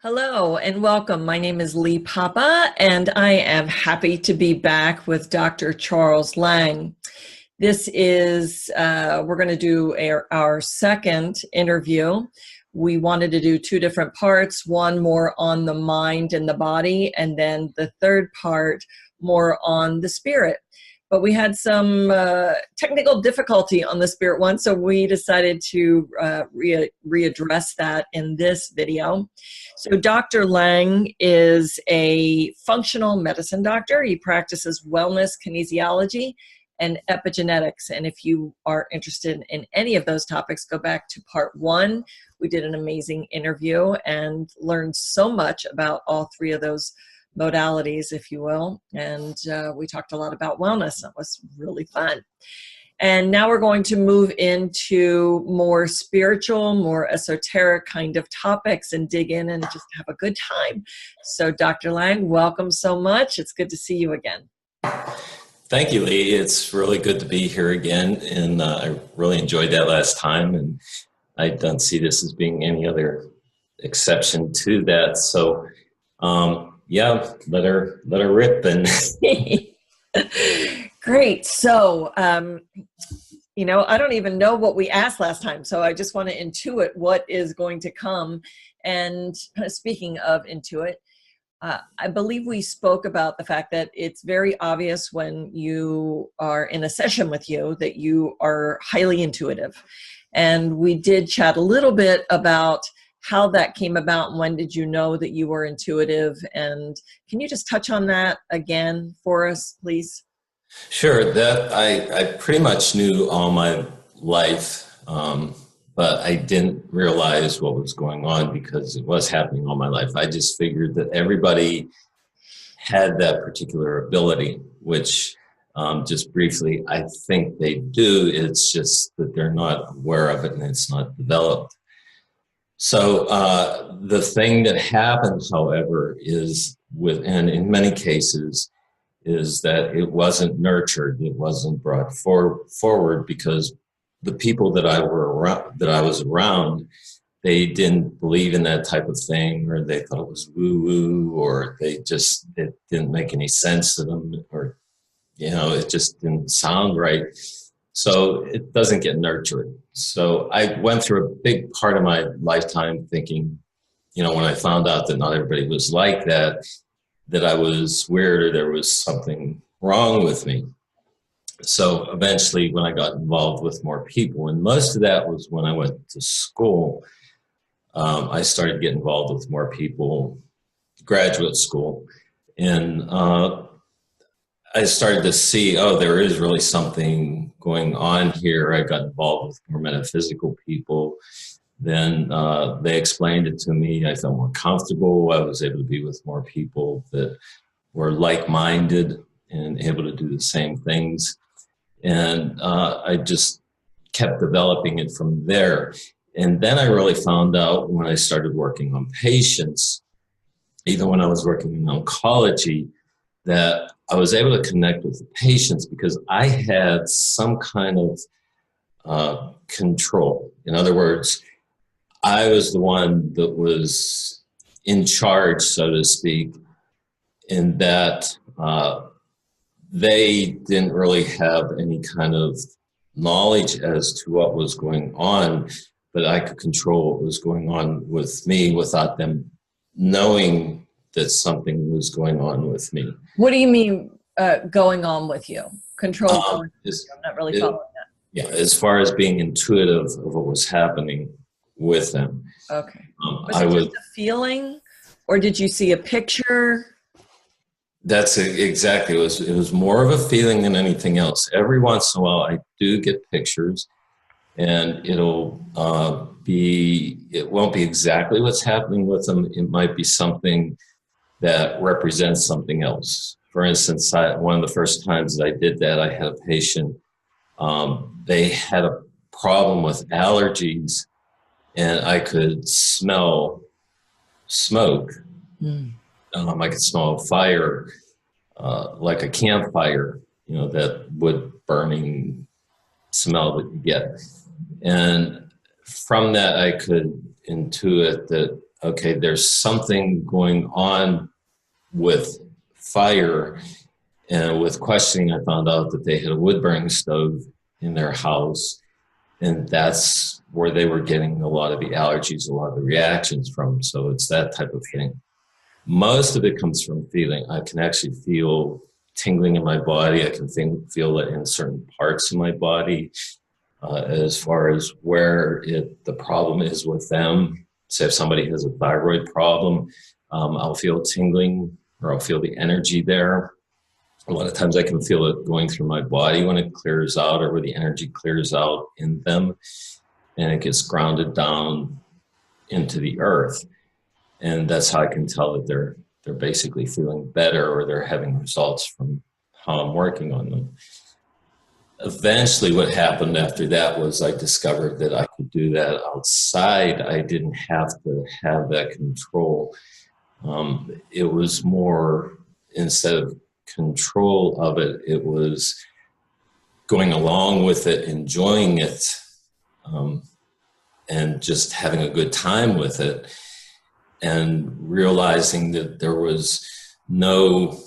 Hello and welcome. My name is Lee Papa, and I am happy to be back with Dr. Charles Lange. This is, we're going to do our second interview. We wanted to do two different parts, one more on the mind and the body, and then the third part more on the spirit. But we had some technical difficulty on the spirit one, so we decided to readdress that in this video. So Dr. Lange is a functional medicine doctor. He practices wellness kinesiology and epigenetics. And if you are interested in any of those topics, go back to part one. We did an amazing interview and learned so much about all three of those modalities, if you will. And we talked a lot about wellness. That was really fun. And now we're going to move into more spiritual, more esoteric kind of topics and dig in and just have a good time. So Dr. Lange, welcome so much. It's good to see you again. Thank you, Lee. It's really good to be here again. And I really enjoyed that last time. And I don't see this as being any other exception to that. So, yeah, let her rip. And Great. So, I don't even know what we asked last time, so I just want to intuit what is going to come. And speaking of intuit, I believe we spoke about the fact that it's very obvious when you are in a session with you that you are highly intuitive. And we did chat a little bit about how that came about and when did you know that you were intuitive. And can you just touch on that again for us, please? Sure, that I pretty much knew all my life, but I didn't realize what was going on because it was happening all my life. I just figured that everybody had that particular ability, which just briefly, I think they do. It's just that they're not aware of it and it's not developed. So the thing that happens, however, is and in many cases, is that it wasn't nurtured, it wasn't brought forward because the people that I was around, they didn't believe in that type of thing, or they thought it was woo-woo, or it didn't make any sense to them, or it just didn't sound right. So it doesn't get nurtured. So I went through a big part of my lifetime thinking, when I found out that not everybody was like that I was weird or there was something wrong with me. So eventually when I got involved with more people, and most of that was when I went to school, I started to get involved with more people, graduate school, and I started to see, there is really something going on here. I got involved with more metaphysical people. Then they explained it to me. I felt more comfortable. I was able to be with more people that were like-minded and able to do the same things. And I just kept developing it from there. And then I really found out when I started working on patients, even when I was working in oncology, that I was able to connect with the patients because I had some kind of control. In other words, I was the one that was in charge, so to speak, in that they didn't really have any kind of knowledge as to what was going on, but I could control what was going on with me without them knowing that something was going on with me. What do you mean going on with you? Control going on with you? I'm not really following that. Yeah, as far as being intuitive of what was happening with them. Okay. Was it just a feeling, or did you see a picture? That's exactly. It was more of a feeling than anything else. Every once in a while, I do get pictures, and it won't be exactly what's happening with them. It might be something that represents something else. For instance, one of the first times that I did that, I had a patient. They had a problem with allergies, and I could smell smoke. I could smell fire, like a campfire, that wood burning smell that you get. And from that, I could intuit that okay, there's something going on with fire. And with questioning, I found out that they had a wood-burning stove in their house, and that's where they were getting a lot of the allergies, a lot of the reactions from. So it's that type of thing. Most of it comes from feeling. I can actually feel tingling in my body. I can feel it in certain parts of my body. As far as where the problem is with them, say if somebody has a thyroid problem, I'll feel tingling, or I'll feel the energy there. A lot of times I can feel it going through my body when it clears out, or where the energy clears out in them, and it gets grounded down into the earth. And that's how I can tell that they're basically feeling better, or they're having results from how I'm working on them. Eventually what happened after that was I discovered that I could do that outside. I didn't have to have that control. It was more, instead of control of it, it was going along with it, enjoying it, and just having a good time with it, and realizing that there was no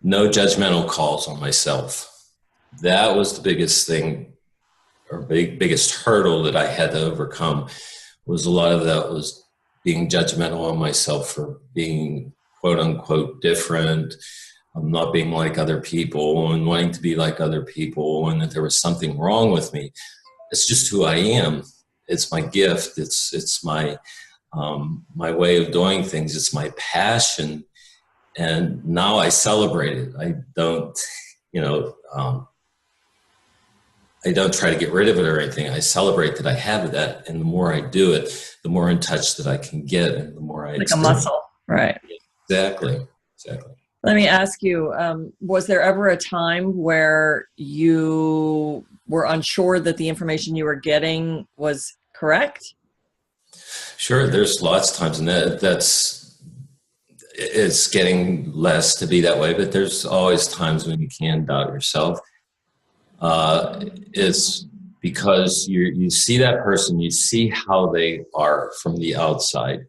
judgmental calls on myself. That was the biggest thing, or biggest hurdle that I had to overcome. Was a lot of that was being judgmental on myself for being quote unquote different, not being like other people, and wanting to be like other people, and that there was something wrong with me. It's just who I am. It's my gift. It's my my way of doing things. It's my passion. And now I celebrate it. I don't, I don't try to get rid of it or anything. I celebrate that I have that. And the more I do it, the more in touch that I can get, and the more I like a muscle, right? Exactly. Let me ask you, was there ever a time where you were unsure that the information you were getting was correct? Sure. There's lots of times, and it's getting less to be that way, but there's always times when you can doubt yourself. It's because you see that person, you see how they are from the outside.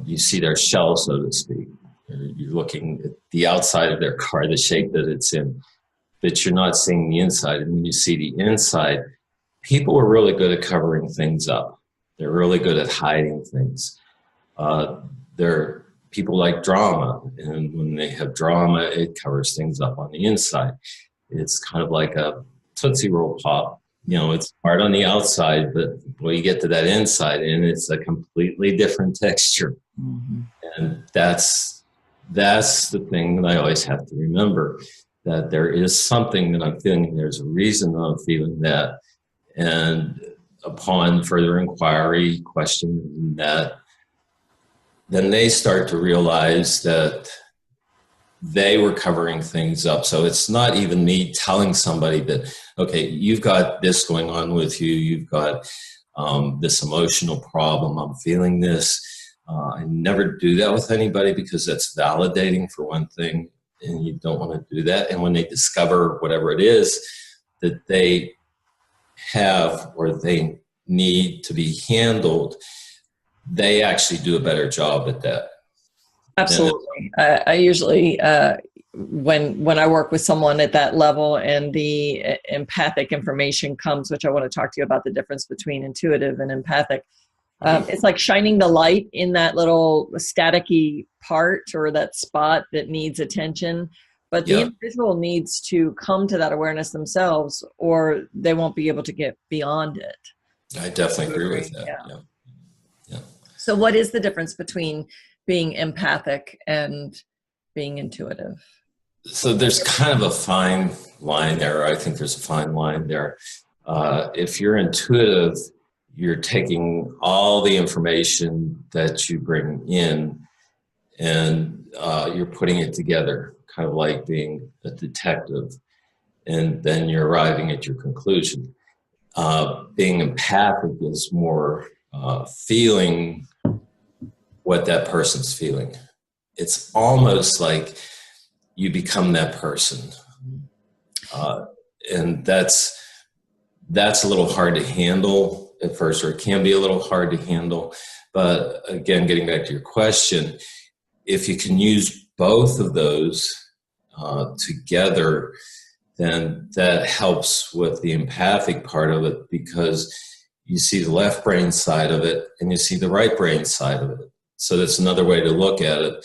You see their shell, so to speak. You're looking at the outside of their car, the shape that it's in, but you're not seeing the inside. And when you see the inside, people are really good at covering things up. They're really good at hiding things. People like drama, and when they have drama, it covers things up on the inside. It's kind of like a Tootsie Roll Pop. It's hard on the outside, but when you get to that inside, and it's a completely different texture. Mm-hmm. And that's the thing that I always have to remember, that there is something that I'm feeling. There's a reason that I'm feeling that. And upon further inquiry, questioning that, then they start to realize that they were covering things up. So it's not even me telling somebody that, okay, you've got this going on with you. You've got this emotional problem. I'm feeling this. I never do that with anybody, because that's validating, for one thing, and you don't want to do that. And when they discover whatever it is that they have, or they need to be handled, they actually do a better job at that. Absolutely. I usually, when I work with someone at that level and the empathic information comes, which I want to talk to you about the difference between intuitive and empathic, it's like shining the light in that little staticky part, or that spot that needs attention. But the individual needs to come to that awareness themselves, or they won't be able to get beyond it. I definitely agree with that. Yeah. So what is the difference between being empathic and being intuitive? So there's kind of a fine line there. I think there's a fine line there. If you're intuitive, you're taking all the information that you bring in, and you're putting it together, kind of like being a detective, and then you're arriving at your conclusion. Being empathic is more feeling what that person's feeling. It's almost like you become that person. And that's a little hard to handle difficult at first, or it can be a little hard to handle. But again, getting back to your question, if you can use both of those together, then that helps with the empathic part of it, because you see the left brain side of it and you see the right brain side of it. So that's another way to look at it.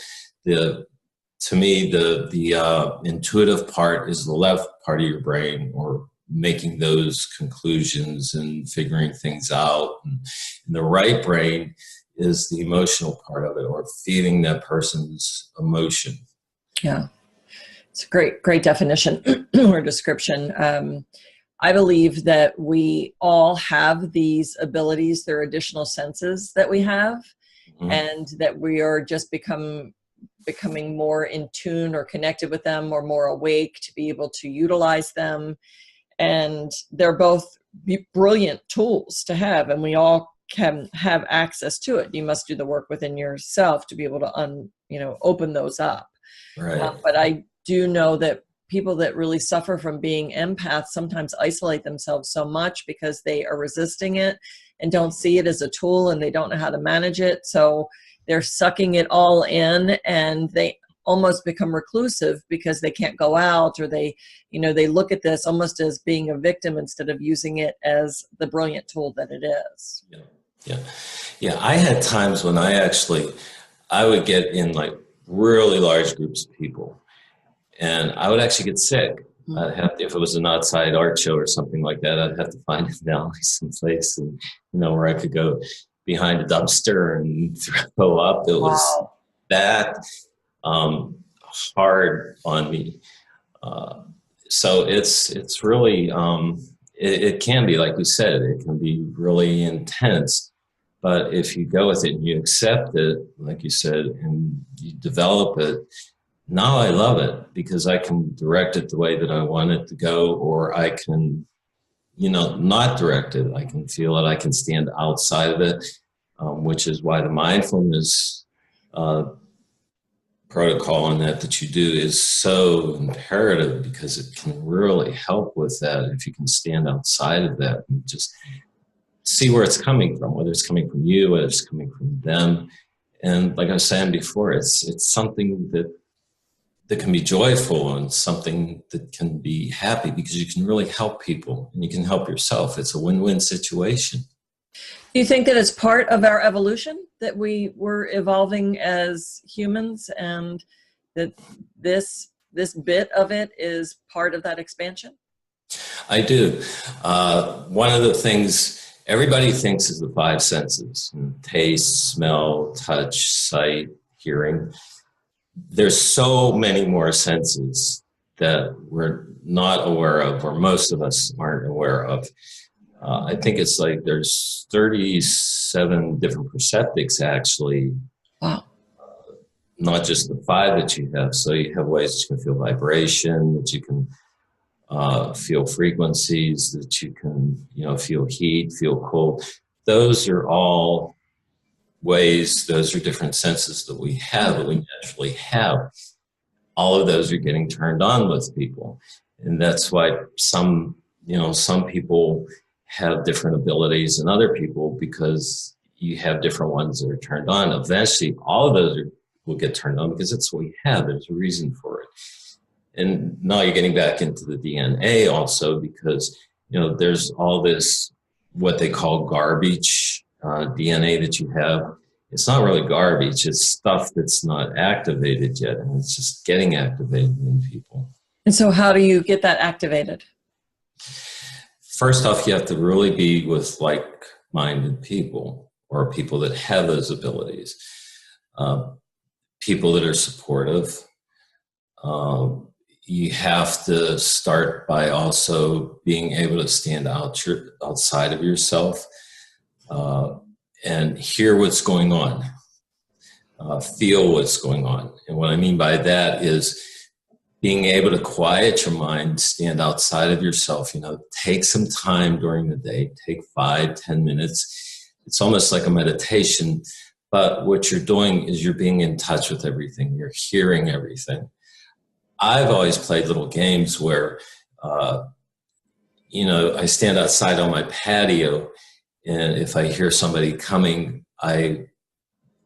To me, the intuitive part is the left part of your brain, or making those conclusions and figuring things out. And the right brain is the emotional part of it, or feeding that person's emotion. Yeah, it's a great definition or description. I believe that we all have these abilities. There are additional senses that we have, and that we are just becoming more in tune or connected with them, or more awake to be able to utilize them. And they're both brilliant tools to have, and we all can have access to it. You must do the work within yourself to be able to open those up. Right. But I do know that people that really suffer from being empaths sometimes isolate themselves so much because they are resisting it and don't see it as a tool, and they don't know how to manage it. So they're sucking it all in, and they almost become reclusive because they can't go out, or they look at this almost as being a victim instead of using it as the brilliant tool that it is. Yeah. I had times when I would get in like really large groups of people, and I would actually get sick. I'd have to, if it was an outside art show or something like that, I'd have to find an alley someplace, and where I could go behind a dumpster and throw up. It was that hard on me. So it's really, it can be, like you said, it can be really intense. But if you go with it and you accept it, like you said, and you develop it, now I love it, because I can direct it the way that I want it to go, or I can, not direct it. I can feel it. I can stand outside of it, which is why the mindfulness protocol and that you do is so imperative, because it can really help with that if you can stand outside of that and just see where it's coming from, whether it's coming from you, whether it's coming from them. And like I was saying before, it's something that can be joyful, and something that can be happy, because you can really help people and you can help yourself. It's a win-win situation. Do you think that it's part of our evolution, that we were evolving as humans, and that this bit of it is part of that expansion? I do. One of the things everybody thinks is the five senses: taste, smell, touch, sight, hearing. There's so many more senses that we're not aware of, or most of us aren't aware of. I think it's like there's 37 different perceptics, actually. Wow. Not just the five that you have. So you have ways that you can feel vibration, that you can feel frequencies, that you can, feel heat, feel cold. Those are all ways, those are different senses that we have, that we naturally have. All of those are getting turned on with people. And that's why some people have different abilities than other people, because you have different ones that are turned on. Eventually, all of those will get turned on, because it's what we have. There's a reason for it. And now you're getting back into the DNA also, because, there's all this, what they call garbage DNA that you have. It's not really garbage. It's stuff that's not activated yet, and it's just getting activated in people. And so how do you get that activated? First off, you have to really be with like-minded people, or people that have those abilities, people that are supportive. You have to start by also being able to stand outside of yourself and hear what's going on, feel what's going on. And what I mean by that is being able to quiet your mind, stand outside of yourself, take some time during the day, take 5-10 minutes. It's almost like a meditation, but what you're doing is you're being in touch with everything. You're hearing everything. I've always played little games where, I stand outside on my patio, And if I hear somebody coming, I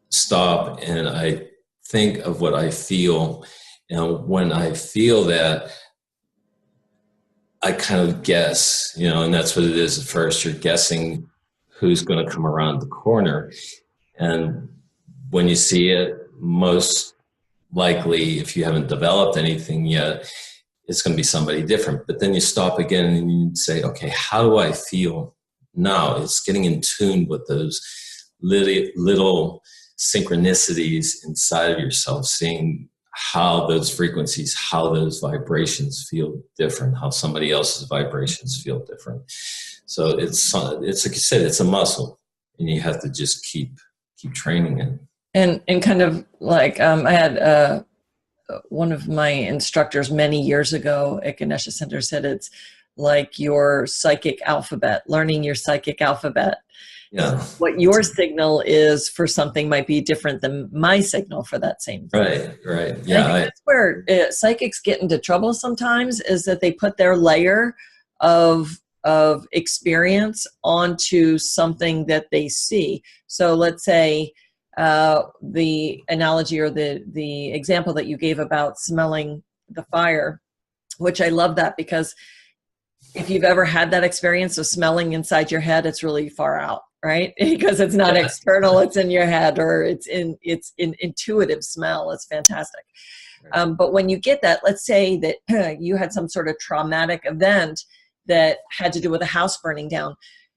stop and I think of what I feel. And when I feel that, I kind of guess, and that's what it is at first. You're guessing who's going to come around the corner. And when you see it, most likely, if you haven't developed anything yet, it's going to be somebody different. But then you stop again and you say, okay, how do I feel now? It's getting in tune with those little synchronicities inside of yourself, seeing how those frequencies, how those vibrations feel different, how somebody else's vibrations feel different. So it's like you said, it's a muscle, and you have to just keep training it. And kind of like I had one of my instructors many years ago at Ganesha Center said it's like your psychic alphabet, learning your psychic alphabet. Yeah. What your signal is for something might be different than my signal for that same thing. Right. Yeah. I think that's where psychics get into trouble sometimes, is that they put their layer of experience onto something that they see. So let's say the analogy or the example that you gave about smelling the fire, which I love that, because if you've ever had that experience of smelling inside your head, it's really far out, right? Because it's not external, it's in your head, or it's in intuitive smell. It's fantastic. But when you get that, let's say that you had some sort of traumatic event that had to do with a house burning down,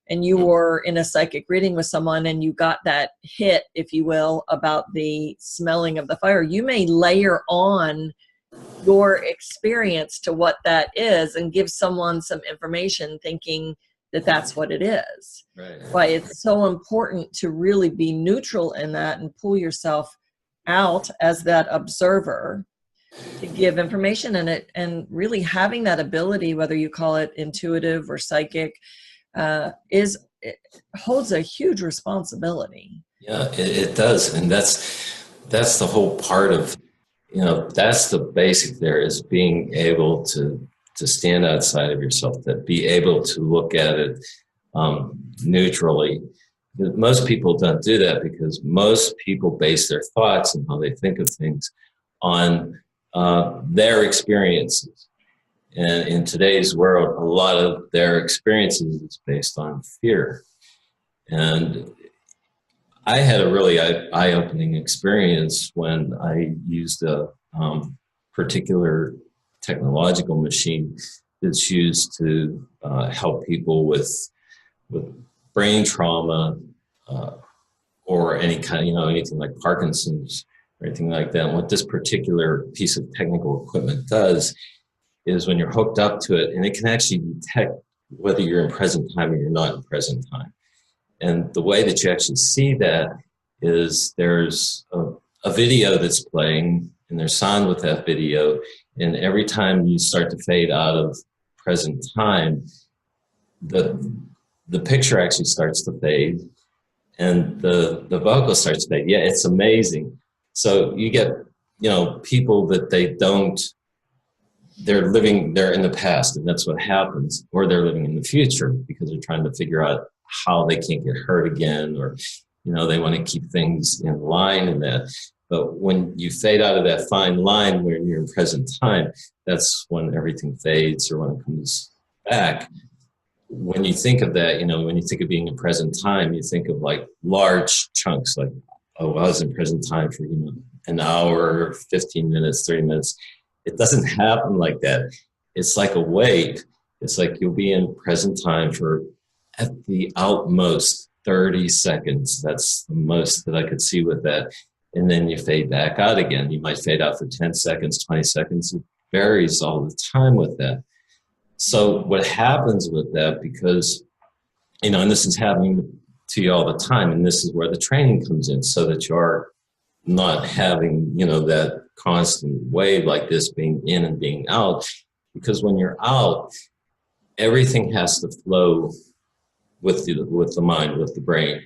and you were in a psychic reading with someone and you got that hit, if you will, about the smelling of the fire, you may layer on your experience to what that is and give someone some information thinking that that's what it is. Right. Why it's so important to really be neutral in that and pull yourself out as that observer to give information in it, and really having that ability, whether you call it intuitive or psychic, it holds a huge responsibility. Yeah, it does. And that's the whole part of, that's the basic there, is being able to stand outside of yourself, to be able to look at it neutrally. Most people don't do that because most people base their thoughts and how they think of things on their experiences. And in today's world, a lot of their experiences is based on fear. And I had a really eye-opening experience when I used a particular technological machine that's used to help people with brain trauma or any kind of, anything like Parkinson's or anything like that. And what this particular piece of technical equipment does is, when you're hooked up to it, and it can actually detect whether you're in present time or you're not in present time. And the way that you actually see that is there's a video that's playing, and there's sound with that video. And every time you start to fade out of present time, the picture actually starts to fade, and the vocal starts to fade. Yeah, it's amazing. So you get, people that they're in the past, and that's what happens, or they're living in the future because they're trying to figure out how they can't get hurt again, or, they want to keep things in line and that. But when you fade out of that fine line when you're in present time, that's when everything fades, or when it comes back. When you think of that, when you think of being in present time, you think of like large chunks, like, oh, I was in present time for, an hour, 15 minutes, 30 minutes. It doesn't happen like that. It's like a wave. It's like you'll be in present time for, at the outmost, 30 seconds. That's the most that I could see with that. And then you fade back out again. You might fade out for 10 seconds, 20 seconds. It varies all the time with that. So what happens with that, because, and this is happening to you all the time, and this is where the training comes in, so that you're not having, that constant wave like this, being in and being out. Because when you're out, everything has to flow with the mind, with the brain.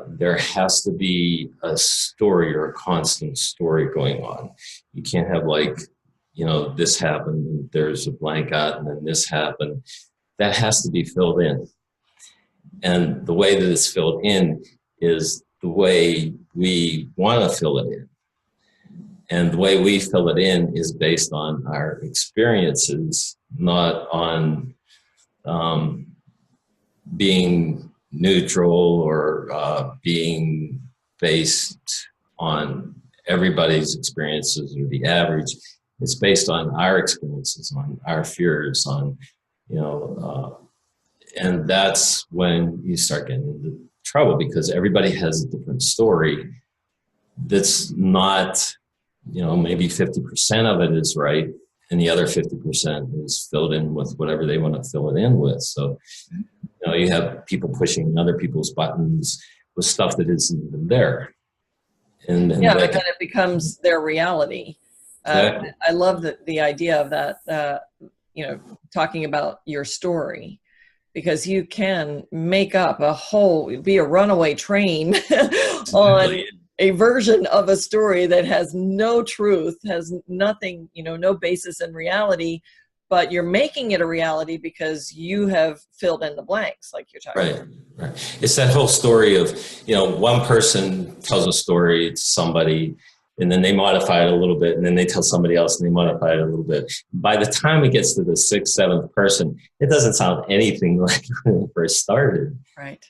There has to be a story, or a constant story going on. You can't have like, this happened, and there's a blank out, and then this happened. That has to be filled in. And the way that it's filled in is the way we want to fill it in. And the way we fill it in is based on our experiences, not on being neutral or being based on everybody's experiences or the average. It's based on our experiences, on our fears, on, and that's when you start getting into trouble, because everybody has a different story that's not, maybe 50% of it is right, and the other 50% is filled in with whatever they want to fill it in with. So, you have people pushing other people's buttons with stuff that isn't even there. And but then it becomes their reality. Exactly. I love the idea of that, talking about your story, because you can make up be a runaway train on a version of a story that has no truth, has nothing, no basis in reality, but you're making it a reality because you have filled in the blanks, like you're talking about. Right. It's that whole story of, one person tells a story to somebody, and then they modify it a little bit, and then they tell somebody else and they modify it a little bit. By the time it gets to the 6th, 7th person, it doesn't sound anything like when it first started. Right.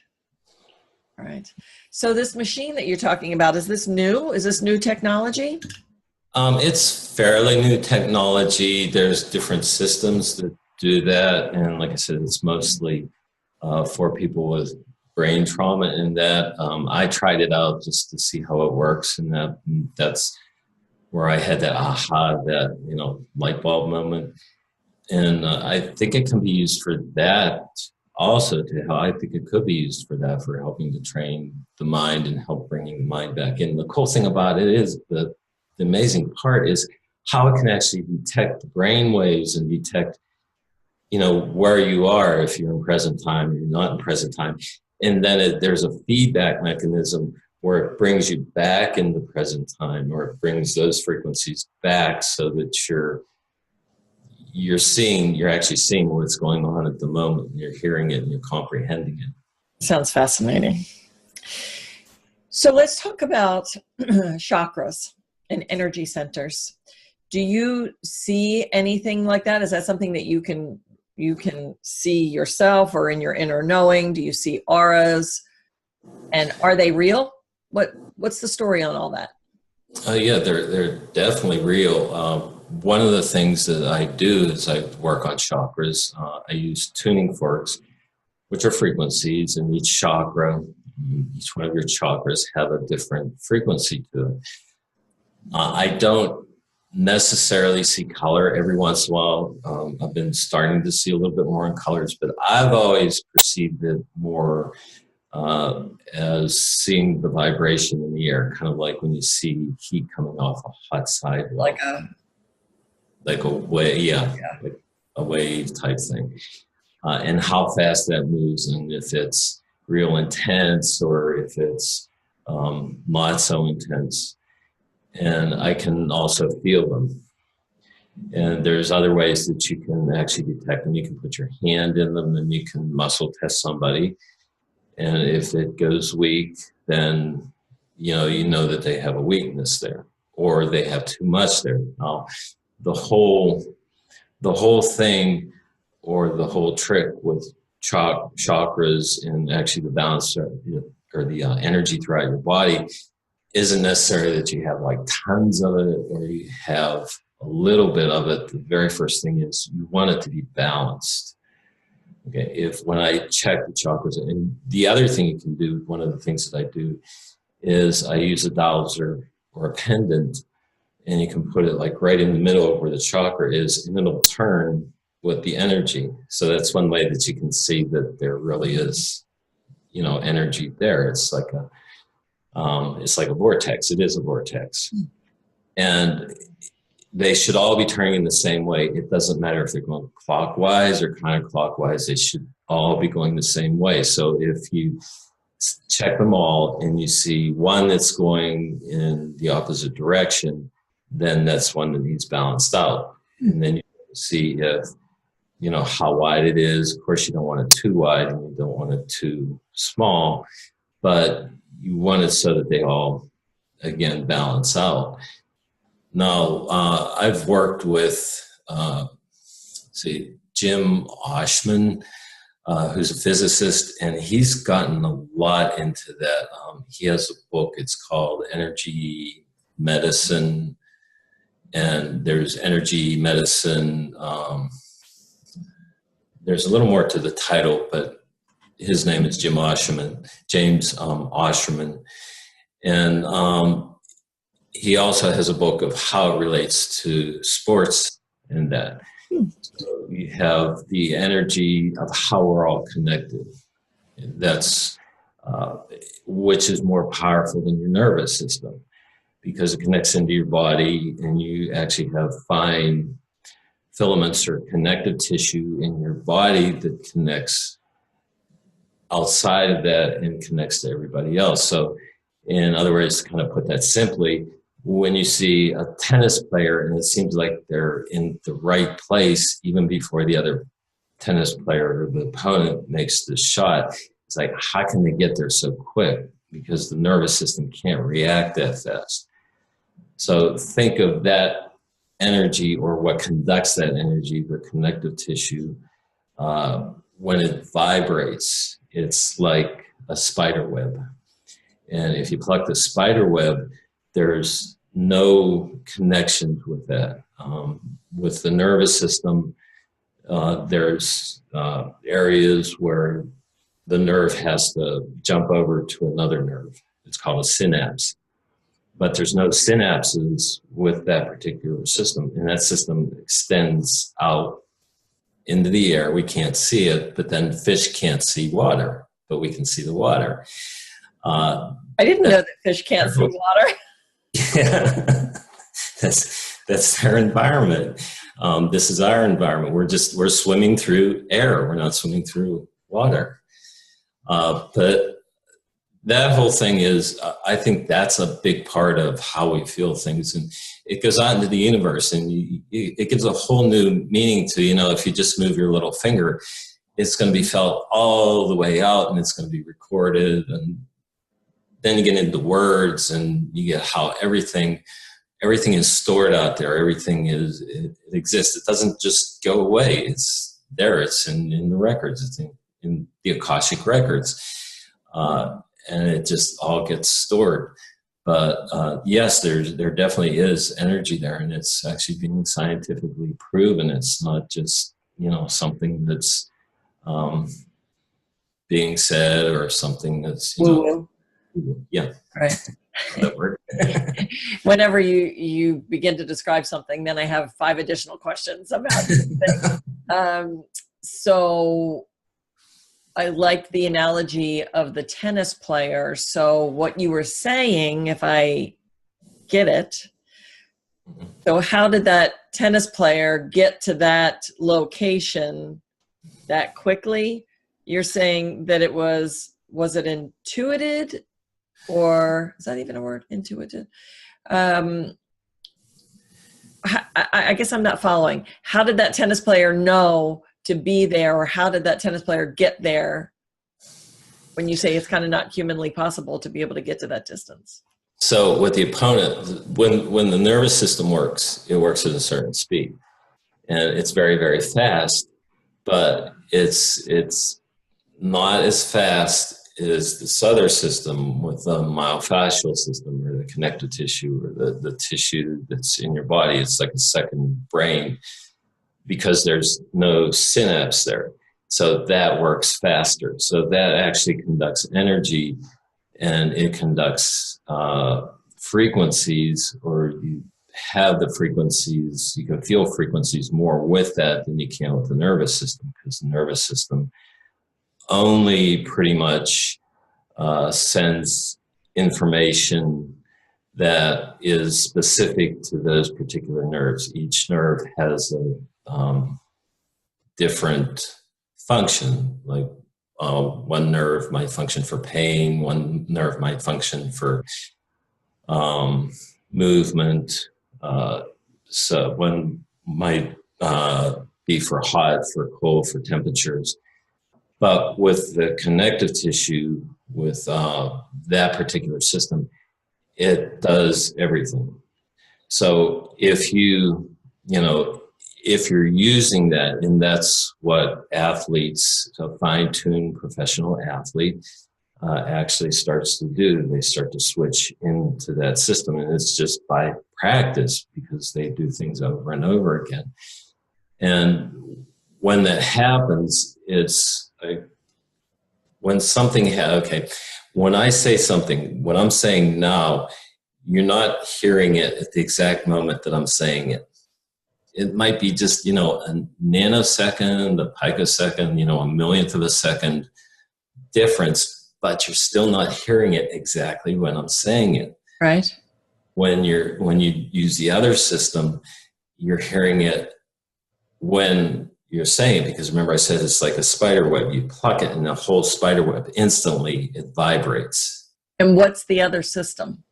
So this machine that you're talking about, is this new? Is this new technology? It's fairly new technology. There's different systems that do that. And like I said, it's mostly for people with brain trauma in that. I tried it out just to see how it works. And that's where I had that aha, that, light bulb moment. And I think it can be used for that also. I think it could be used for that, for helping to train the mind and help bringing the mind back in. The cool thing about it is the amazing part is how it can actually detect the brain waves and detect, where you are, if you're in present time, or you're not in present time. And then there's a feedback mechanism where it brings you back in the present time, or it brings those frequencies back so that you're actually seeing what's going on at the moment, and you're hearing it and you're comprehending it. Sounds fascinating. So let's talk about chakras and energy centers. Do you see anything like that? Is that something that you can see yourself or in your inner knowing? Do you see auras? And are they real? What's the story on all that? Yeah, they're definitely real. One of the things that I do is I work on chakras. I use tuning forks, which are frequencies, and each chakra, each one of your chakras have a different frequency to it. I don't necessarily see color. Every once in a while, I've been starting to see a little bit more in colors, but I've always perceived it more as seeing the vibration in the air, kind of like when you see heat coming off a hot sidewalk. Like a wave, like a wave type thing. And how fast that moves, and if it's real intense or if it's not so intense. And I can also feel them. And there's other ways that you can actually detect them. You can put your hand in them and you can muscle test somebody. And if it goes weak, then you know that they have a weakness there, or they have too much there. Now, the whole thing, or the whole trick with chakras and actually the balance or the energy throughout your body isn't necessarily that you have like tons of it or you have a little bit of it. The very first thing is you want it to be balanced. Okay, when I check the chakras, and the other thing you can do, one of the things that I do is I use a dowser or a pendant, and you can put it like right in the middle of where the chakra is, and it'll turn with the energy. So that's one way that you can see that there really is, energy there. It's like a vortex. It is a vortex. And they should all be turning in the same way. It doesn't matter if they're going clockwise or counterclockwise. They should all be going the same way. So if you check them all and you see one that's going in the opposite direction, then that's one that needs balanced out. And then you see if how wide it is. Of course, you don't want it too wide and you don't want it too small, but you want it so that they all, again, balance out. Now, I've worked with, Jim Oshman, who's a physicist, and he's gotten a lot into that. He has a book, it's called Energy Medicine, and there's energy medicine. There's a little more to the title, but his name is James Oshman. And he also has a book of how it relates to sports and that. So you have the energy of how we're all connected. That's which is more powerful than your nervous system, because it connects into your body, and you actually have fine filaments or connective tissue in your body that connects outside of that and connects to everybody else. So in other words, to kind of put that simply, when you see a tennis player and it seems like they're in the right place even before the other tennis player or the opponent makes the shot, it's like, how can they get there so quick? Because the nervous system can't react that fast. So think of that energy, or what conducts that energy, the connective tissue. When it vibrates, it's like a spider web. And if you pluck the spider web, there's no connections with that. With the nervous system, there's areas where the nerve has to jump over to another nerve. It's called a synapse. But there's no synapses with that particular system. And that system extends out into the air. We can't see it, but then fish can't see water, but we can see the water. I didn't know that fish can't see water. Yeah, that's their environment. This is our environment. We're swimming through air. We're not swimming through water. But that whole thing is, I think that's a big part of how we feel things, and it goes out into the universe, and it gives a whole new meaning to, if you just move your little finger, it's going to be felt all the way out, and it's going to be recorded, and then you get into words, and you get how everything is stored out there. Everything it exists. It doesn't just go away. It's there. It's in the records. It's in the Akashic records. And it just all gets stored. But yes, there definitely is energy there, and it's actually being scientifically proven. It's not just, something that's being said, or something that's, yeah. Right. Whenever you begin to describe something, then I have 5 additional questions about things. So I like the analogy of the tennis player. So what you were saying, if I get it, so how did that tennis player get to that location that quickly? You're saying that it was it intuited, or is that even a word, intuited? I guess I'm not following. How did that tennis player know to be there, or how did that tennis player get there, when you say it's kind of not humanly possible to be able to get to that distance? So with the opponent, when the nervous system works, it works at a certain speed, and it's very, very fast, but it's not as fast as this other system with the myofascial system, or the connective tissue, or the tissue that's in your body. It's like a second brain, because there's no synapse there. So that works faster. So that actually conducts energy, and it conducts frequencies, or you have the frequencies, you can feel frequencies more with that than you can with the nervous system, because the nervous system only pretty much sends information that is specific to those particular nerves. Each nerve has a different function. Like one nerve might function for pain, one nerve might function for movement. So one might be for hot, for cold, for temperatures. But with the connective tissue, with that particular system, it does everything. So if if you're using that, and that's what athletes, a fine-tuned professional athlete, actually starts to do. They start to switch into that system, and it's just by practice because they do things over and over again. And when that happens, it's like when something when I say something, what I'm saying now, you're not hearing it at the exact moment that I'm saying it. It might be just, a nanosecond, a picosecond, a millionth of a second difference, but you're still not hearing it exactly when I'm saying it. Right. When you use the other system, you're hearing it when you're saying, because remember I said it's like a spider web. You pluck it and the whole spider web, instantly it vibrates. And what's the other system?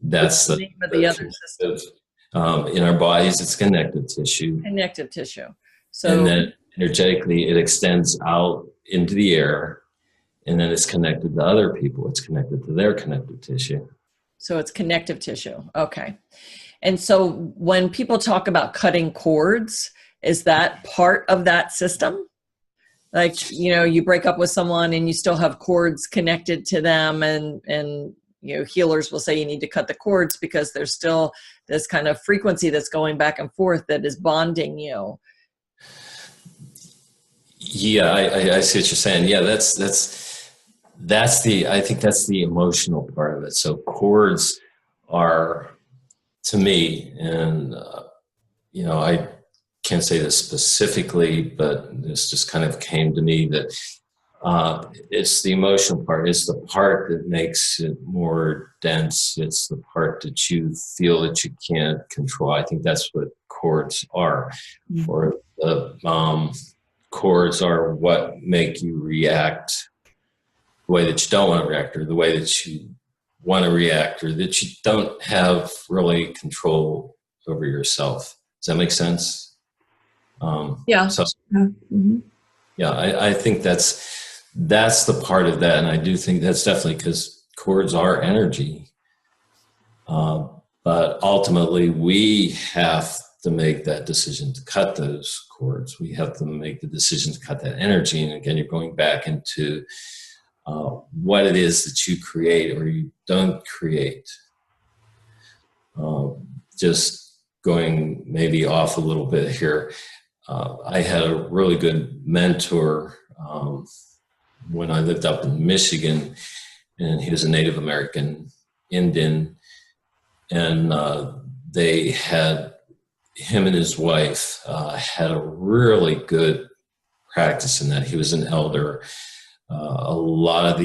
That's the name of the other system. In our bodies, it's connective tissue. Connective tissue. And then energetically, it extends out into the air, and then it's connected to other people. It's connected to their connective tissue. So it's connective tissue. Okay. And so when people talk about cutting cords, is that part of that system? Like, you break up with someone and you still have cords connected to them, and healers will say you need to cut the cords because there's still this kind of frequency that's going back and forth that is bonding you. Yeah, I see what you're saying. Yeah, I think that's the emotional part of it. So cords are, to me, and I can't say this specifically, but this just kind of came to me, that it's the emotional part. It's the part that makes it more dense. It's the part that you feel that you can't control. I think that's what cords are. Mm-hmm. Or the cords are what make you react the way that you don't want to react, or the way that you want to react, or that you don't have really control over yourself. Does that make sense? Yeah. So, mm-hmm. Yeah, I think that's the part of that, and I do think that's definitely, because cords are energy. But ultimately, we have to make that decision to cut those cords. We have to make the decision to cut that energy. And again, you're going back into what it is that you create or you don't create. Just going maybe off a little bit here. I had a really good mentor when I lived up in Michigan, and he was a Native American Indian, and they had, him and his wife had a really good practice in that. He was an elder. A lot of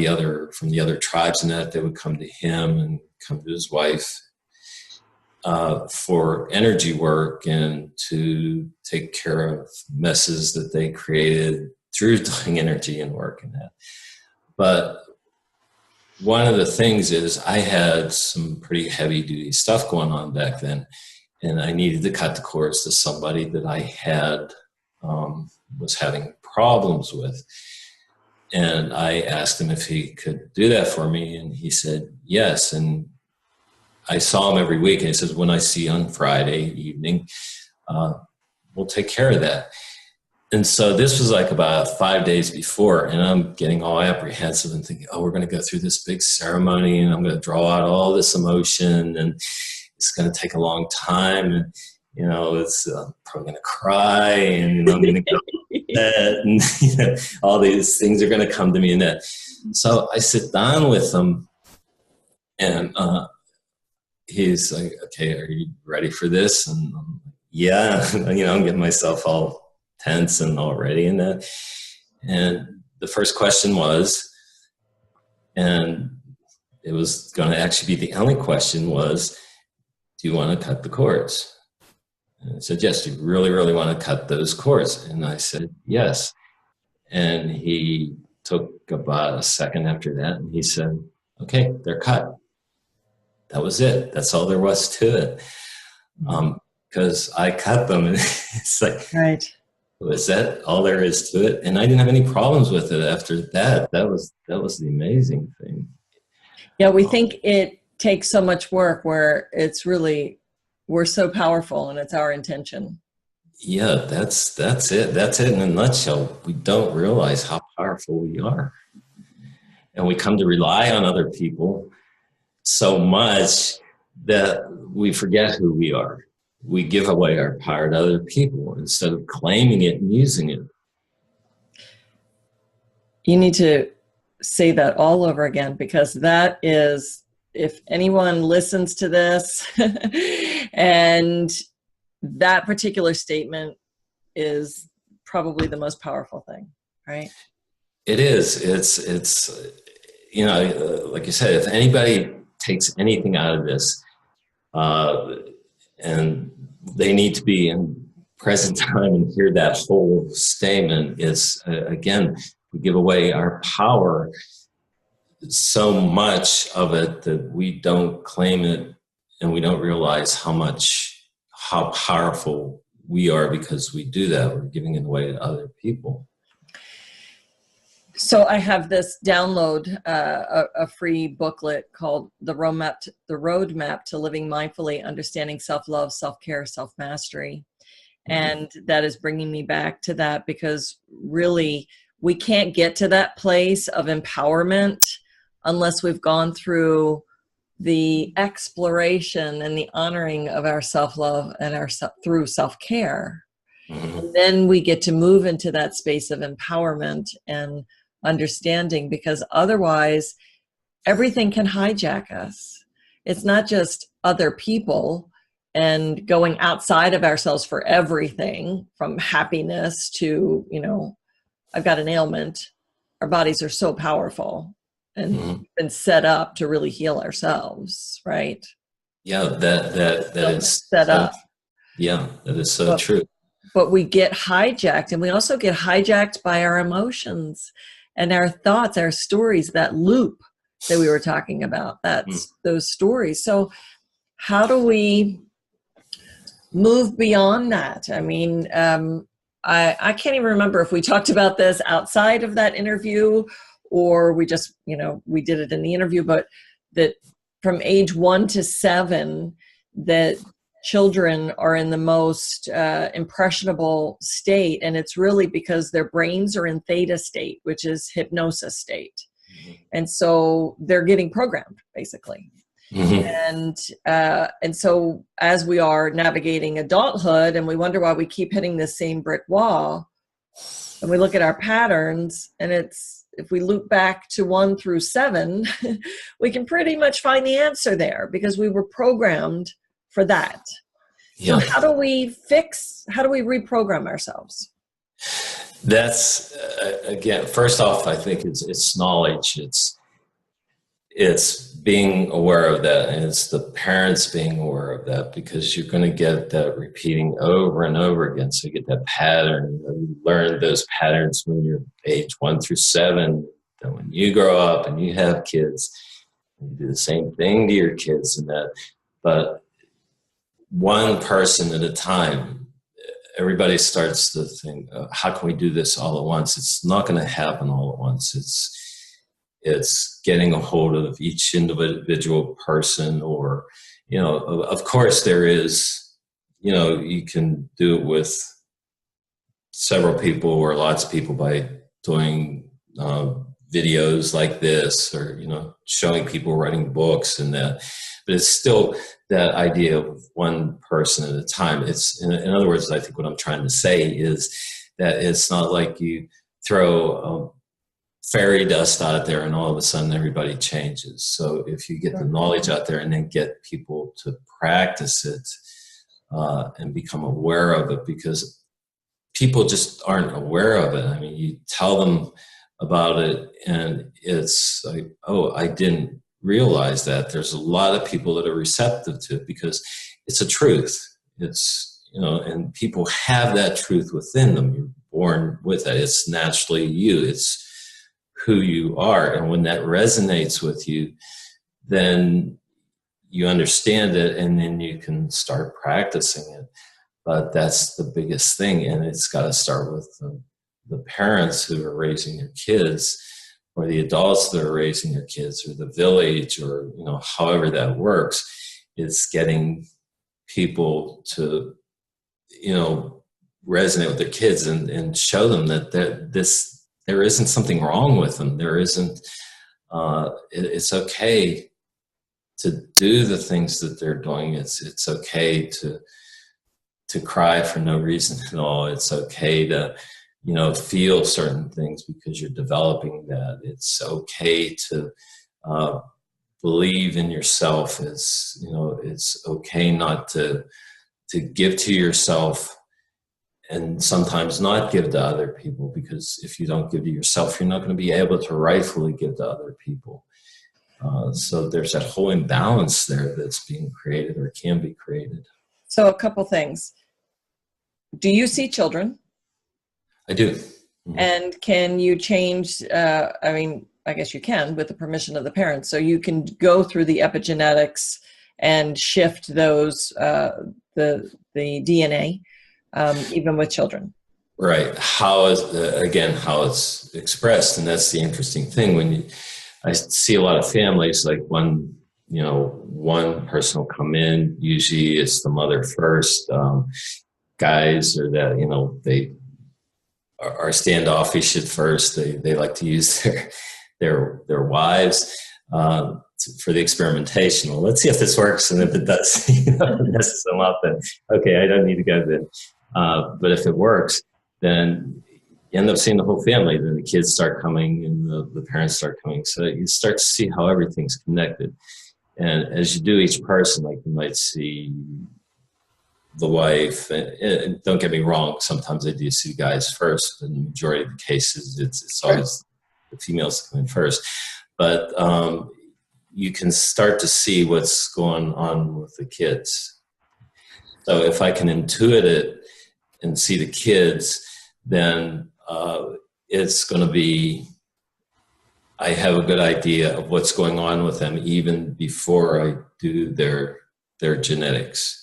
from the other tribes in that, they would come to him and come to his wife for energy work and to take care of messes that they created through doing energy and work and that. But one of the things is I had some pretty heavy duty stuff going on back then, and I needed to cut the cords to somebody that I had was having problems with. And I asked him if he could do that for me, and he said yes. And I saw him every week, and he says, when I see you on Friday evening, we'll take care of that. And so this was like about 5 days before, and I'm getting all apprehensive and thinking, oh, we're going to go through this big ceremony, and I'm going to draw out all this emotion, and it's going to take a long time, and it's probably going to cry, and I'm going to go that, and all these things are going to come to me, and that. So I sit down with him, and he's like, okay, are you ready for this? And I'm like, yeah, I'm getting myself all tense and all ready in that. And the first question was, and it was going to actually be the only question, was, do you want to cut the cords? And I said, yes. Do you really, really want to cut those cords? And I said, yes. And he took about a second after that, and he said, okay, they're cut. That was it. That's all there was to it. because I cut them. And it's like, Right. was that all there is to it? And I didn't have any problems with it after that. That was the amazing thing. Yeah, we think it takes so much work where it's really, we're so powerful and it's our intention. Yeah, that's it. That's it in a nutshell. We don't realize how powerful we are. And we come to rely on other people so much that we forget who we are. We give away our power to other people instead of claiming it and using it. You need to say that all over again, because that is, if anyone listens to this and that particular statement is probably the most powerful thing, right? It is. It's you know, like you said, if anybody takes anything out of this, and they need to be in present time and hear that whole statement, is again, we give away our power, so much of it that we don't claim it, and we don't realize how powerful we are because we do that. We're giving it away to other people. So I have this download, a free booklet called The Roadmap to Living Mindfully, Understanding Self-Love, Self-Care, Self-Mastery. And that is bringing me back to that, because really we can't get to that place of empowerment unless we've gone through the exploration and the honoring of our self-love and through self-care. And then we get to move into that space of empowerment and understanding, because otherwise everything can hijack us. It's not just other people and going outside of ourselves for everything, from happiness to, I've got an ailment. Our bodies are so powerful and been set up to really heal ourselves, right? Yeah, that is set up. Yeah, that is so true. But we get hijacked, and we also get hijacked by our emotions and our thoughts, our stories, that loop that we were talking about, those stories. So how do we move beyond that? I mean, I can't even remember if we talked about this outside of that interview or we just, we did it in the interview, but that from age 1 to 7, that children are in the most impressionable state, and it's really because their brains are in theta state, which is hypnosis state. And so they're getting programmed, basically. And so as we are navigating adulthood and we wonder why we keep hitting the same brick wall, and we look at our patterns, and if we loop back to 1 through 7, we can pretty much find the answer there, because we were programmed for that. Yeah. So how do we reprogram ourselves? That's again, first off, I think it's knowledge. It's being aware of that, and it's the parents being aware of that, because you're going to get that repeating over and over again. So you get that pattern. You learn those patterns when you're age 1 through 7. Then when you grow up and you have kids, you do the same thing to your kids and that. But one person at a time, everybody starts to think, how can we do this all at once? It's not going to happen all at once. It's getting a hold of each individual person, or, of course there is, you can do it with several people or lots of people by doing videos like this, or, showing people writing books and that. But it's still that idea of one person at a time. It's, in other words, I think what I'm trying to say is that it's not like you throw fairy dust out there and all of a sudden everybody changes. So if you get the knowledge out there and then get people to practice it and become aware of it, because people just aren't aware of it. I mean, you tell them about it and it's like, oh, I didn't realize that. There's a lot of people that are receptive to it because it's a truth. It's, and people have that truth within them. You're born with it. It's naturally you. It's who you are. And when that resonates with you, then you understand it, and then you can start practicing it. But that's the biggest thing, and it's got to start with the parents who are raising their kids, or the adults that are raising their kids, or the village, or however that works. It's getting people to resonate with their kids and show them that there isn't something wrong with them. There isn't. It's okay to do the things that they're doing. It's okay to cry for no reason at all. It's okay to feel certain things because you're developing that. It's okay to believe in yourself. It's okay not to give to yourself, and sometimes not give to other people, because if you don't give to yourself, you're not going to be able to rightfully give to other people. So there's that whole imbalance there that's being created, or can be created. So a couple things. Do you see children? I do. Mm-hmm. And can you change, I guess you can with the permission of the parents. So you can go through the epigenetics and shift those, the DNA, even with children. Right. How it's expressed. And that's the interesting thing. I see a lot of families, like one person will come in, usually it's the mother first. Guys are that, they are standoffish at first. They like to use their wives for the experimentation. Well, let's see if this works, and if it does, messes them up, then okay, I don't need to go then. But if it works, then you end up seeing the whole family. Then the kids start coming, and the parents start coming. So you start to see how everything's connected. And as you do each person, like you might see the wife, and don't get me wrong, sometimes I do see guys first. In the majority of the cases, it's always the females that come in first. But you can start to see what's going on with the kids. So if I can intuit it and see the kids, then it's going to be, I have a good idea of what's going on with them even before I do their genetics.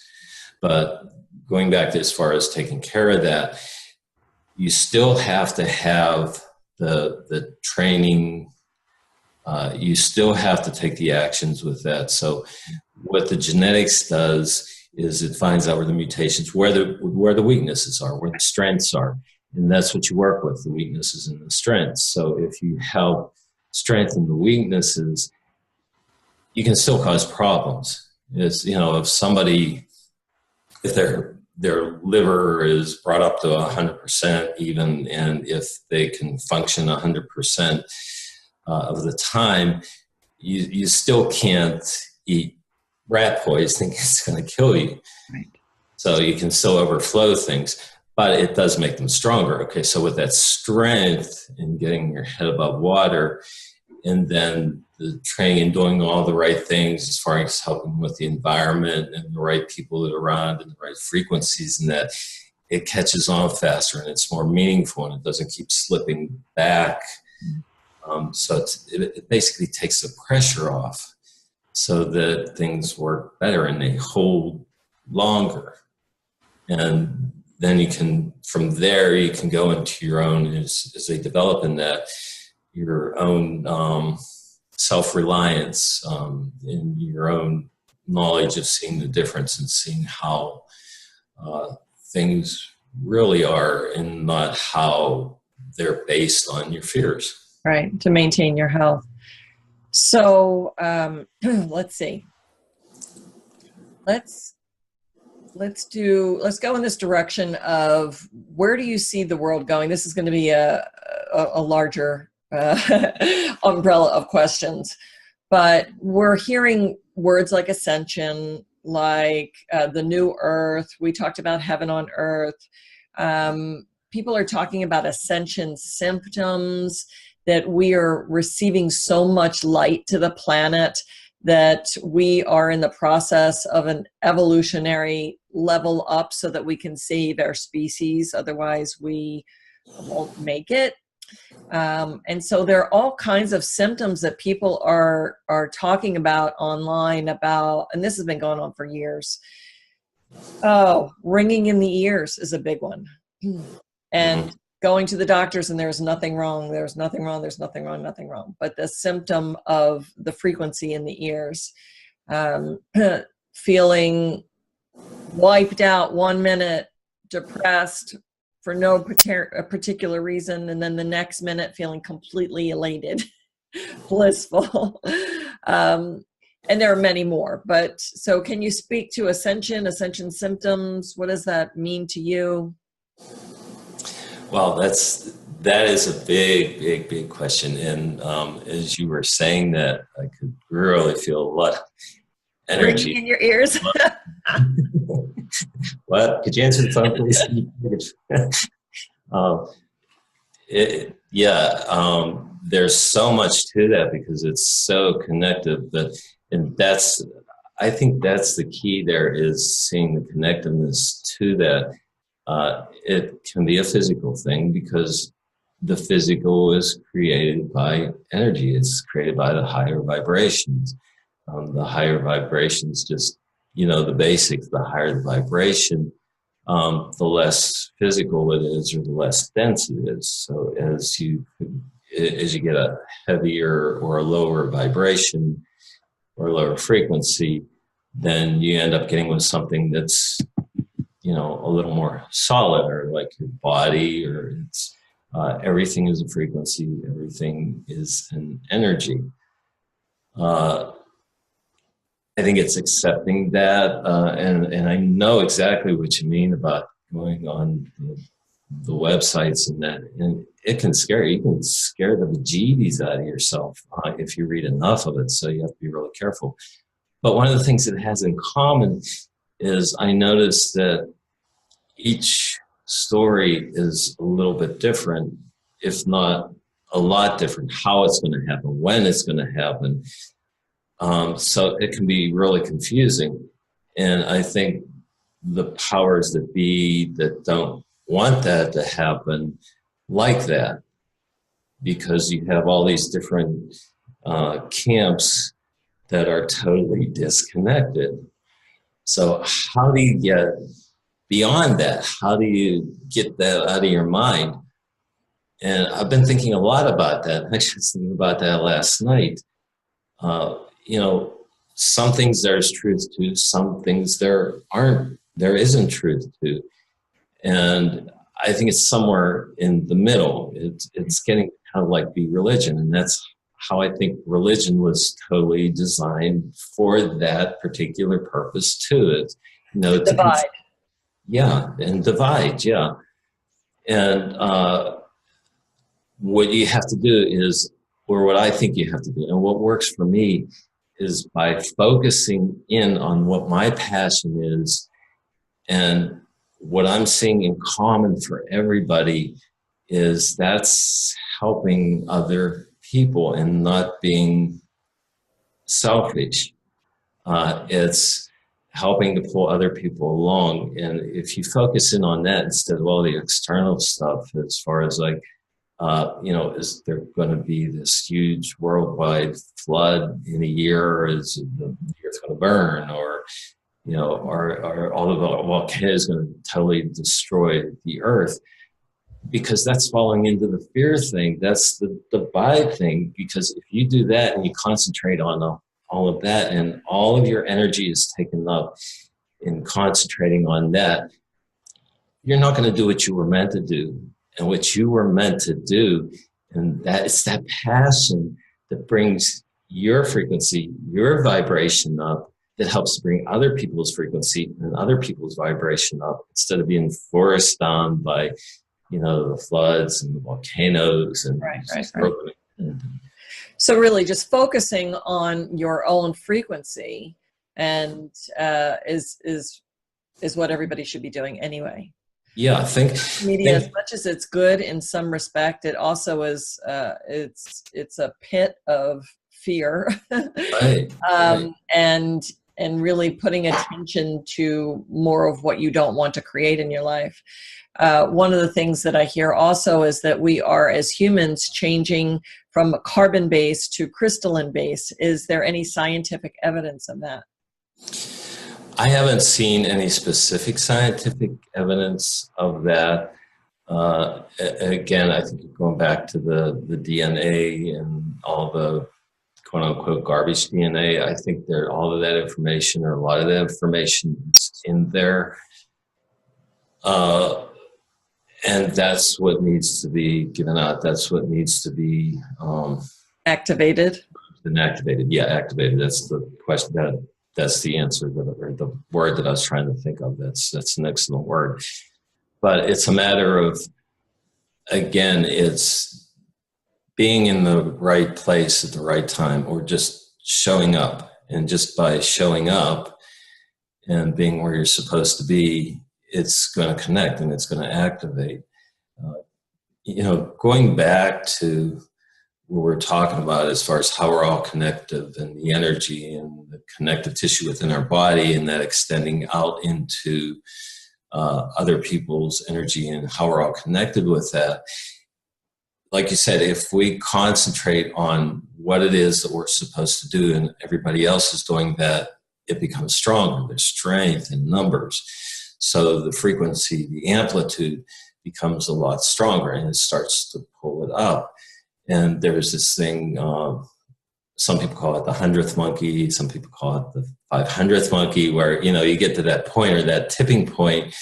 But going back to as far as taking care of that, you still have to have the training. You still have to take the actions with that. So what the genetics does is it finds out where the mutations, where the weaknesses are, where the strengths are. And that's what you work with, the weaknesses and the strengths. So if you help strengthen the weaknesses, you can still cause problems. It's, if their liver is brought up to 100% even, and if they can function 100% of the time, you still can't eat rat poison. It's going to kill you. Right. So you can still overflow things, but it does make them stronger. Okay, so with that strength and getting your head above water, and then the training and doing all the right things as far as helping with the environment and the right people that are around and the right frequencies, and that it catches on faster and it's more meaningful and it doesn't keep slipping back. So it basically takes the pressure off so that things work better and they hold longer. And then you can, from there, you can go into your own, as they develop in that, your own self-reliance, in your own knowledge of seeing the difference and seeing how things really are and not how they're based on your fears. Right, to maintain your health. So let's see. Let's go in this direction of, where do you see the world going? This is going to be a larger umbrella of questions, but we're hearing words like ascension, like the new earth. We talked about heaven on earth. People are talking about ascension symptoms, that we are receiving so much light to the planet that we are in the process of an evolutionary level up so that we can save our species. Otherwise, we won't make it. And so there are all kinds of symptoms that people are talking about online about, and this has been going on for years. Oh, ringing in the ears is a big one. And going to the doctors and there's nothing wrong, there's nothing wrong, there's nothing wrong, nothing wrong. But the symptom of the frequency in the ears, feeling wiped out 1 minute, depressed for no particular reason, and then the next minute feeling completely elated, blissful. And there are many more. But so can you speak to ascension symptoms? What does that mean to you? Well, that is a big question. And as you were saying that, I could really feel a lot of energy in your ears. What? Could you answer the phone, please? There's so much to that because it's so connected. I think that's the key there, is seeing the connectiveness to that. It can be a physical thing because the physical is created by energy. It's created by the higher vibrations. The higher vibrations, just, the basics, the higher the vibration, the less physical it is, or the less dense it is. So as you get a heavier or a lower vibration or lower frequency, then you end up getting with something that's, a little more solid, or like your body, or it's everything is a frequency, everything is an energy. I think it's accepting that, and I know exactly what you mean about going on the websites and that, and it can scare you. You can scare the bejeebies out of yourself if you read enough of it, so you have to be really careful. But one of the things it has in common is I noticed that each story is a little bit different, if not a lot different, how it's going to happen, when it's going to happen. So it can be really confusing. And I think the powers that be that don't want that to happen like that, because you have all these different camps that are totally disconnected. So how do you get beyond that? How do you get that out of your mind? And I've been thinking a lot about that. I was just thinking about that last night. Some things there's truth to, some things there isn't truth to. And I think it's somewhere in the middle. It's getting kind of like be religion. And that's how I think religion was totally designed, for that particular purpose to it. Divide. And divide, yeah. And what you have to do is, or what I think you have to do, and what works for me, is by focusing in on what my passion is, and what I'm seeing in common for everybody is that's helping other people and not being selfish. It's helping to pull other people along. And if you focus in on that instead of all the external stuff, as far as like, is there going to be this huge worldwide flood in a year, or is the earth going to burn, or are all of the volcanoes going to totally destroy the earth? Because that's falling into the fear thing. That's the divide thing. Because if you do that and you concentrate on all of that, and all of your energy is taken up in concentrating on that, you're not going to do what you were meant to do. And what you were meant to do, and that it's that passion that brings your frequency, your vibration up, that helps bring other people's frequency and other people's vibration up, instead of being forced down by, the floods and the volcanoes and right. So really just focusing on your own frequency and is what everybody should be doing anyway. Yeah, I think media, as much as it's good in some respect, it also is it's a pit of fear. Right. And and really putting attention to more of what you don't want to create in your life. One of the things that I hear also is that we are, as humans, changing from carbon base to crystalline base. Is there any scientific evidence of that? I haven't seen any specific scientific evidence of that. Again, I think going back to the DNA and all the quote unquote garbage DNA, I think all of that information, or a lot of that information, is in there. And that's what needs to be given out. That's what needs to be Activated. Activated. Yeah, activated. That's the question. That's the answer, or the word that I was trying to think of. That's an excellent word. But it's a matter of, again, it's being in the right place at the right time, or just showing up. And just by showing up and being where you're supposed to be, it's going to connect and it's going to activate. Going back to what we're talking about as far as how we're all connected, and the energy and the connective tissue within our body, and that extending out into other people's energy, and how we're all connected with that. Like you said, if we concentrate on what it is that we're supposed to do and everybody else is doing that, it becomes stronger. There's strength in numbers. So the frequency, the amplitude becomes a lot stronger, and it starts to pull it up. And there's this thing, some people call it the 100th monkey, some people call it the 500th monkey, where, you get to that point, or that tipping point,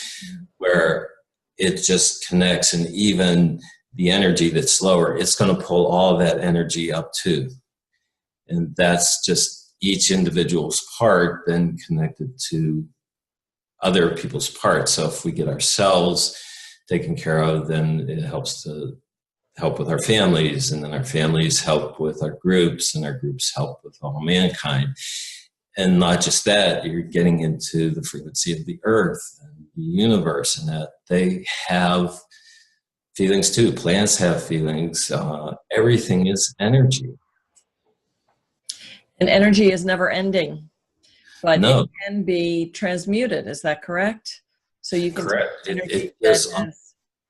where it just connects, and even the energy that's lower, it's going to pull all that energy up too. And that's just each individual's part then connected to other people's parts. So if we get ourselves taken care of, then it helps to help with our families, and then our families help with our groups, and our groups help with all mankind. And not just that, you're getting into the frequency of the earth and the universe, and that they have feelings too. Plants have feelings. Everything is energy. And energy is never ending, but No. it can be transmuted. Is that correct? So you can. Correct. It goes on.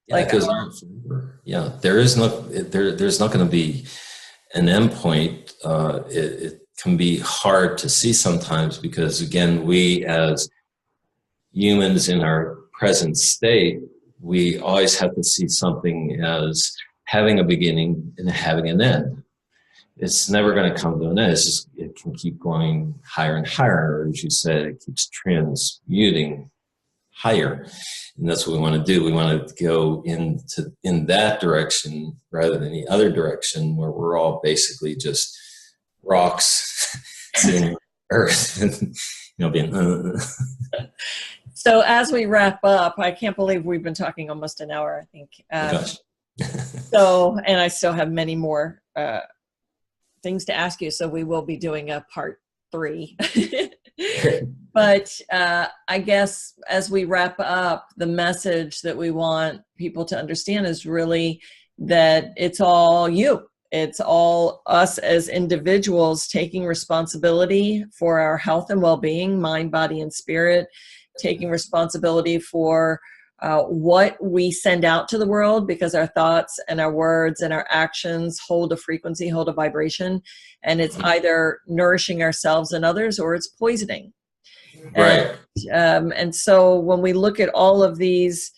Yeah, it goes on forever. Yeah, there's not going to be an end point. It can be hard to see sometimes, because, again, we as humans in our present state, we always have to see something as having a beginning and having an end. It's never going to come to an end. It can keep going higher and higher. Or, as you said, it keeps transmuting higher. And that's what we want to do. We want to go in that direction rather than the other direction, where we're all basically just rocks sitting on Earth and being. So as we wrap up, I can't believe we've been talking almost an hour, I think. Gosh. And I still have many more things to ask you, so we will be doing a part 3. But I guess as we wrap up, the message that we want people to understand is really that it's all you. It's all us as individuals taking responsibility for our health and well-being, mind, body, and spirit, taking responsibility for what we send out to the world, because our thoughts and our words and our actions hold a frequency, hold a vibration, and it's either nourishing ourselves and others, or it's poisoning. Right. And so when we look at all of these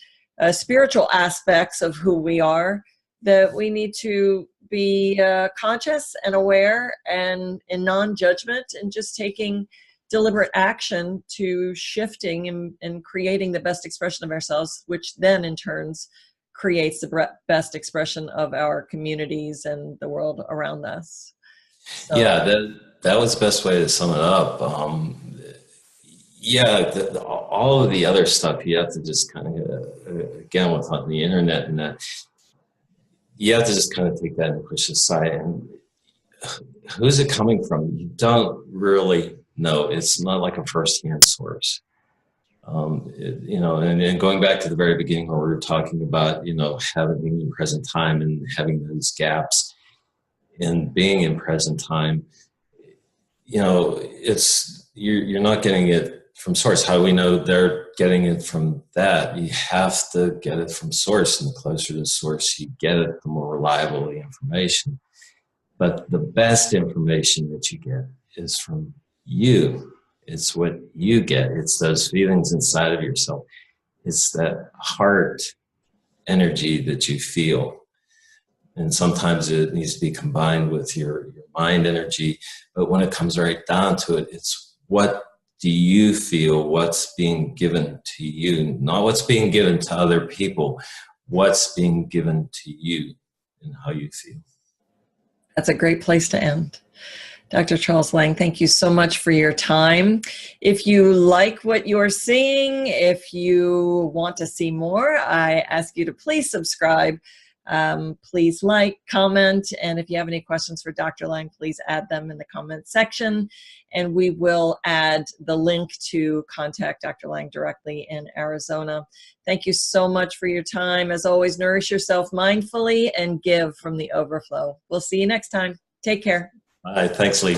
spiritual aspects of who we are, that we need to be conscious and aware and in non-judgment, and just taking deliberate action to shifting and creating the best expression of ourselves, which then in turns creates the best expression of our communities and the world around us. So. Yeah, that was the best way to sum it up. All of the other stuff you have to just kind of, again, with on the internet and that, you have to just kind of take that and push aside. And who's it coming from? You don't really know. It's not like a first-hand source. And going back to the very beginning where we were talking about, having in present time and having those gaps in being in present time, it's you're not getting it from source. How do we know they're getting it from that? You have to get it from source, and the closer to source you get it, the more reliable the information. But the best information that you get is from you. It's what you get. It's those feelings inside of yourself. It's that heart energy that you feel. And sometimes it needs to be combined with your mind energy. But when it comes right down to it, it's what do you feel, what's being given to you, not what's being given to other people, what's being given to you and how you feel. That's a great place to end. Dr. Charles Lange, thank you so much for your time. If you like what you're seeing, if you want to see more, I ask you to please subscribe. Please like, comment, and if you have any questions for Dr. Lange, please add them in the comment section, and we will add the link to contact Dr. Lange directly in Arizona. Thank you so much for your time. As always, nourish yourself mindfully and give from the overflow. We'll see you next time. Take care. All right, thanks, Lee.